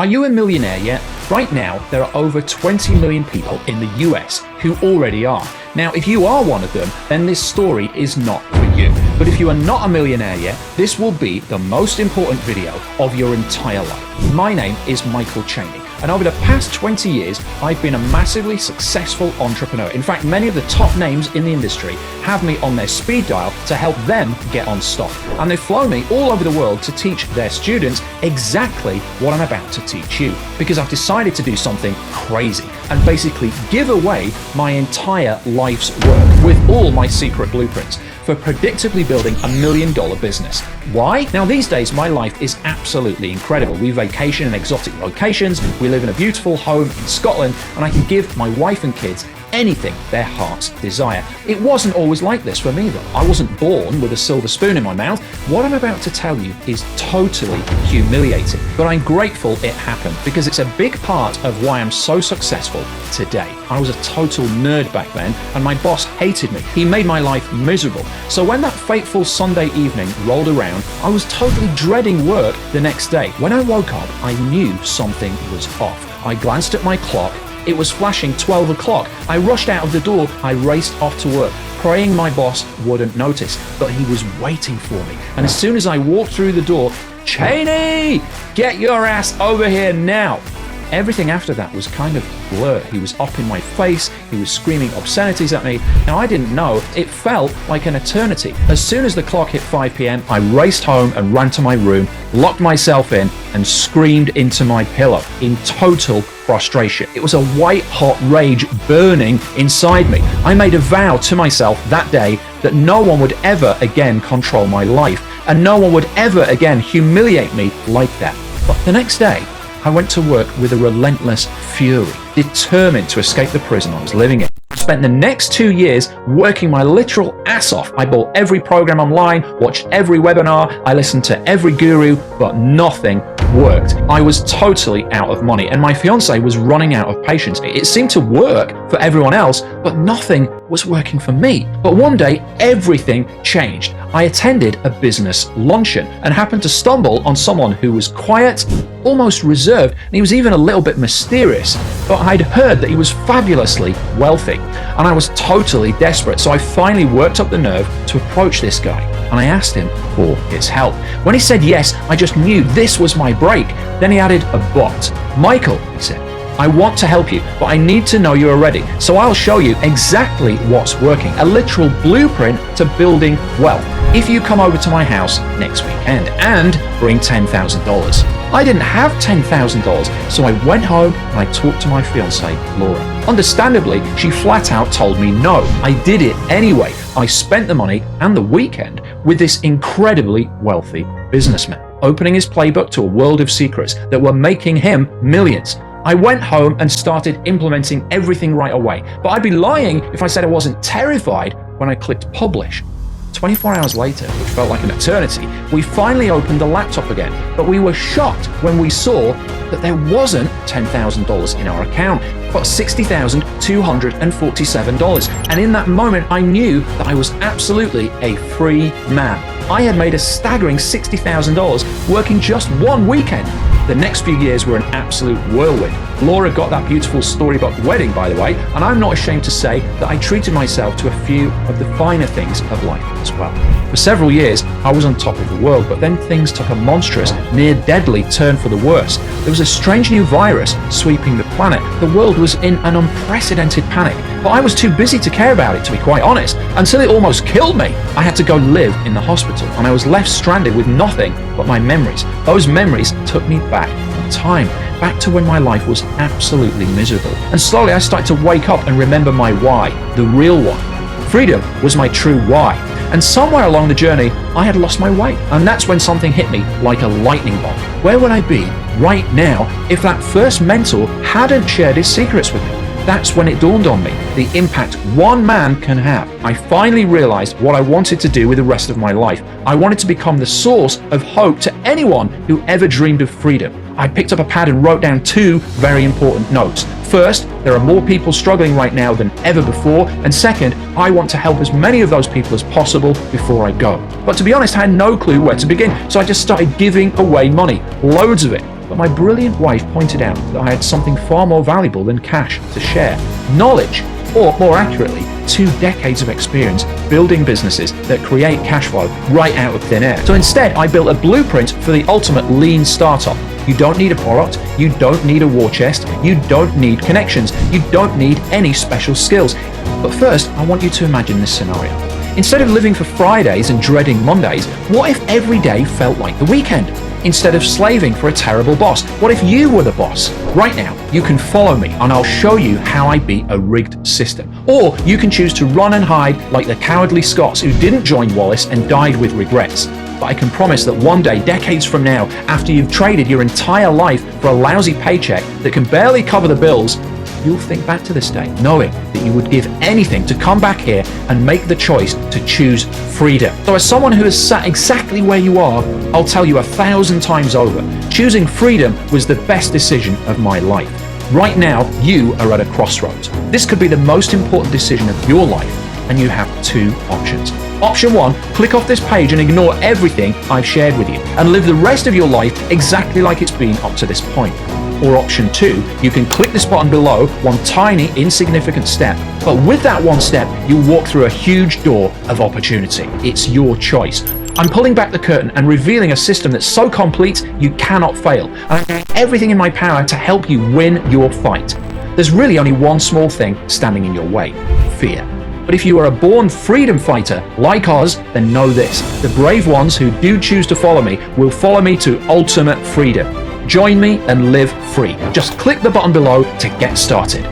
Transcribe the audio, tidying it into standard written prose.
Are you a millionaire yet? Right now, there are over 20 million people in the US who already are. Now, if you are one of them, then this story is not for you. But if you are not a millionaire yet, this will be the most important video of your entire life. My name is Michael Cheney, and over the past 20 years, I've been a massively successful entrepreneur. In fact, many of the top names in the industry have me on their speed dial to help them get unstuck. And they've flown me all over the world to teach their students exactly what I'm about to teach you. Because I've decided to do something crazy and basically give away my entire life's work with all my secret blueprints for predictably building $1 million business. Why? Now, these days, my life is absolutely incredible. We vacation in exotic locations, we live in a beautiful home in Scotland, and I can give my wife and kids anything their hearts desire. It wasn't always like this for me though. I wasn't born with a silver spoon in my mouth. What I'm about to tell you is totally humiliating, but I'm grateful it happened because it's a big part of why I'm so successful today. I was a total nerd back then, and my boss hated me. He made my life miserable. So when that fateful Sunday evening rolled around, I was totally dreading work the next day. When I woke up, I knew something was off. I glanced at my clock. It was flashing 12 o'clock. I rushed out of the door. I raced off to work, praying my boss wouldn't notice, but he was waiting for me. And as soon as I walked through the door, "Cheney, get your ass over here now." Everything after that was kind of blurred. He was up in my face. He was screaming obscenities at me. Now, I didn't know. It felt like an eternity. As soon as the clock hit 5 p.m., I raced home and ran to my room, locked myself in, and screamed into my pillow in total frustration. It was a white-hot rage burning inside me. I made a vow to myself that day that no one would ever again control my life, and no one would ever again humiliate me like that. But the next day, I went to work with a relentless fury, determined to escape the prison I was living in. I spent the next 2 years working my literal ass off. I bought every program online, watched every webinar, I listened to every guru, but nothing worked. I was totally out of money, and my fiance was running out of patience. It seemed to work for everyone else, but nothing was working for me. But one day, everything changed. I attended a business luncheon and happened to stumble on someone who was quiet, almost reserved, and he was even a little bit mysterious. But I'd heard that he was fabulously wealthy, and I was totally desperate. So I finally worked up the nerve to approach this guy, and I asked him for his help. When he said yes, I just knew this was my break. Then he added a but. "Michael," he said, "I want to help you, but I need to know you're ready. So I'll show you exactly what's working, a literal blueprint to building wealth, if you come over to my house next weekend and bring $10,000. I didn't have $10,000, so I went home and I talked to my fiancée, Laura. Understandably, she flat out told me no. I did it anyway. I spent the money and the weekend with this incredibly wealthy businessman, opening his playbook to a world of secrets that were making him millions. I went home and started implementing everything right away, but I'd be lying if I said I wasn't terrified when I clicked publish. 24 hours later, which felt like an eternity, we finally opened the laptop again, but we were shocked when we saw that there wasn't $10,000 in our account, but $60,247. And in that moment, I knew that I was absolutely a free man. I had made a staggering $60,000 working just one weekend. The next few years were an absolute whirlwind. Laura got that beautiful storybook wedding, by the way, and I'm not ashamed to say that I treated myself to a few of the finer things of life as well. For several years, I was on top of the world, but then things took a monstrous, near-deadly turn for the worse. There was a strange new virus sweeping the planet. The world was in an unprecedented panic, but I was too busy to care about it, to be quite honest, until it almost killed me. I had to go live in the hospital, and I was left stranded with nothing but my memories. Those memories took me back in time, back to when my life was absolutely miserable. And slowly I started to wake up and remember my why, the real one. Freedom was my true why. And somewhere along the journey, I had lost my way. And that's when something hit me like a lightning bolt. Where would I be right now if that first mentor hadn't shared his secrets with me? That's when it dawned on me, the impact one man can have. I finally realized what I wanted to do with the rest of my life. I wanted to become the source of hope to anyone who ever dreamed of freedom. I picked up a pad and wrote down 2 very important notes. First, there are more people struggling right now than ever before. And second, I want to help as many of those people as possible before I go. But to be honest, I had no clue where to begin. So I just started giving away money, loads of it. But my brilliant wife pointed out that I had something far more valuable than cash to share: knowledge, or more accurately, 2 decades of experience building businesses that create cash flow right out of thin air. So instead, I built a blueprint for the ultimate lean startup. You don't need a product, you don't need a war chest, you don't need connections, you don't need any special skills. But first, I want you to imagine this scenario. Instead of living for Fridays and dreading Mondays, what if every day felt like the weekend? Instead of slaving for a terrible boss, what if you were the boss? Right now, you can follow me and I'll show you how I beat a rigged system. Or you can choose to run and hide like the cowardly Scots who didn't join Wallace and died with regrets. But I can promise that one day, decades from now, after you've traded your entire life for a lousy paycheck that can barely cover the bills, you'll think back to this day knowing that you would give anything to come back here and make the choice to choose freedom. So as someone who has sat exactly where you are, I'll tell you 1,000 times over, choosing freedom was the best decision of my life. Right now, you are at a crossroads. This could be the most important decision of your life, and you have 2 options. Option 1, click off this page and ignore everything I've shared with you and live the rest of your life exactly like it's been up to this point. Or option 2, you can click this button below, one tiny insignificant step, but with that one step, you'll walk through a huge door of opportunity. It's your choice. I'm pulling back the curtain and revealing a system that's so complete you cannot fail. And I'm doing everything in my power to help you win your fight. There's really only one small thing standing in your way: fear. But if you are a born freedom fighter like us, then know this: the brave ones who do choose to follow me will follow me to ultimate freedom. Join me and live free. Just click the button below to get started.